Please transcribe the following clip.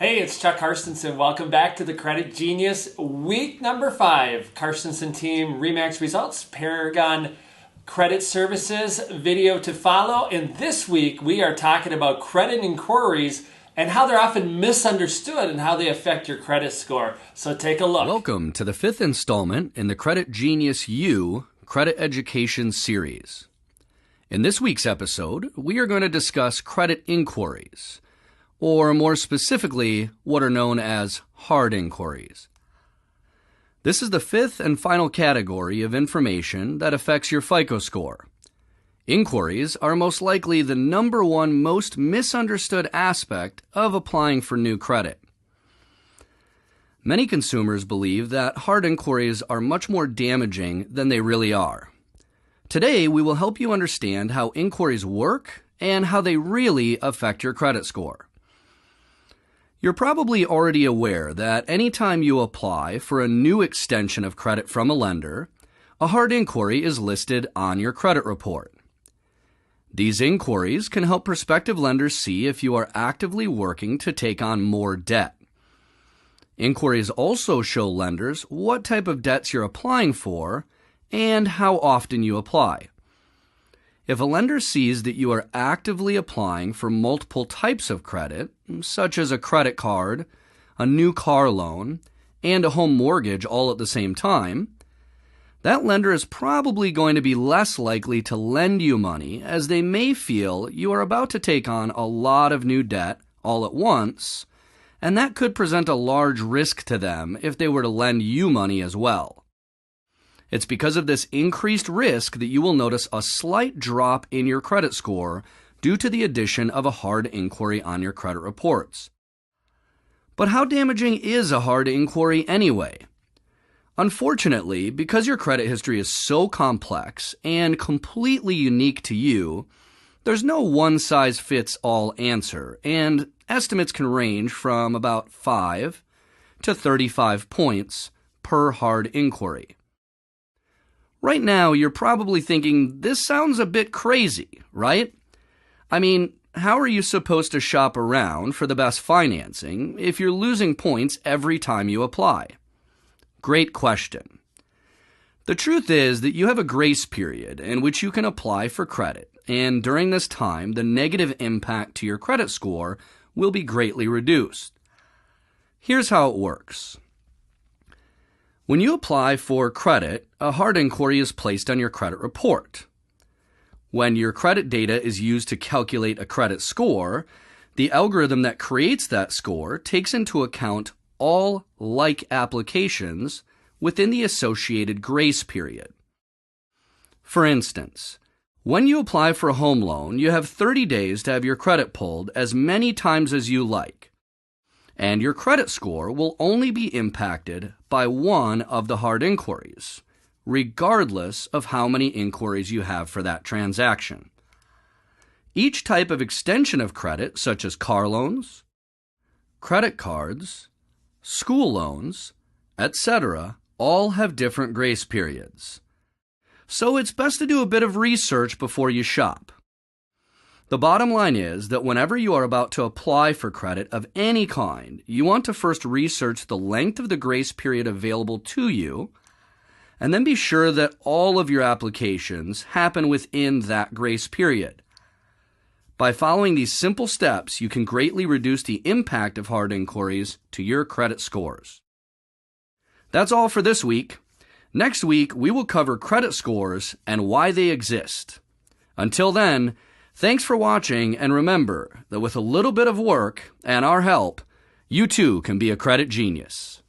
Hey, it's Chuck Carstensen. Welcome back to the Credit Genius, week number 5. Carstensen team Remax results, Paragon Credit Services video to follow. And this week we are talking about credit inquiries and how they're often misunderstood and how they affect your credit score. So take a look. Welcome to the 5th installment in the Credit Genius U Credit Education series. In this week's episode, we are going to discuss credit inquiries, or more specifically, what are known as hard inquiries. This is the 5th and final category of information that affects your FICO score. Inquiries are most likely the number one most misunderstood aspect of applying for new credit. Many consumers believe that hard inquiries are much more damaging than they really are. Today, we will help you understand how inquiries work and how they really affect your credit score. You're probably already aware that anytime you apply for a new extension of credit from a lender, a hard inquiry is listed on your credit report. These inquiries can help prospective lenders see if you are actively working to take on more debt. Inquiries also show lenders what type of debts you're applying for and how often you apply. If a lender sees that you are actively applying for multiple types of credit, such as a credit card, a new car loan, and a home mortgage all at the same time, that lender is probably going to be less likely to lend you money, as they may feel you are about to take on a lot of new debt all at once, and that could present a large risk to them if they were to lend you money as well. It's because of this increased risk that you will notice a slight drop in your credit score due to the addition of a hard inquiry on your credit reports. But how damaging is a hard inquiry anyway? Unfortunately, because your credit history is so complex and completely unique to you, there's no one-size-fits-all answer, and estimates can range from about 5 to 35 points per hard inquiry. Right now, you're probably thinking, this sounds a bit crazy, right? I mean, how are you supposed to shop around for the best financing if you're losing points every time you apply? Great question. The truth is that you have a grace period in which you can apply for credit, and during this time, the negative impact to your credit score will be greatly reduced. Here's how it works. When you apply for credit, a hard inquiry is placed on your credit report. When your credit data is used to calculate a credit score, the algorithm that creates that score takes into account all like applications within the associated grace period. For instance, when you apply for a home loan, you have 30 days to have your credit pulled as many times as you like, and your credit score will only be impacted by one of the hard inquiries, regardless of how many inquiries you have for that transaction. Each type of extension of credit, such as car loans, credit cards, school loans, etc., all have different grace periods. So it's best to do a bit of research before you shop. The bottom line is that whenever you are about to apply for credit of any kind, you want to first research the length of the grace period available to you, and then be sure that all of your applications happen within that grace period. By following these simple steps, you can greatly reduce the impact of hard inquiries to your credit scores. That's all for this week. Next week, we will cover credit scores and why they exist. Until then, thanks for watching, and remember that with a little bit of work and our help, you too can be a credit genius.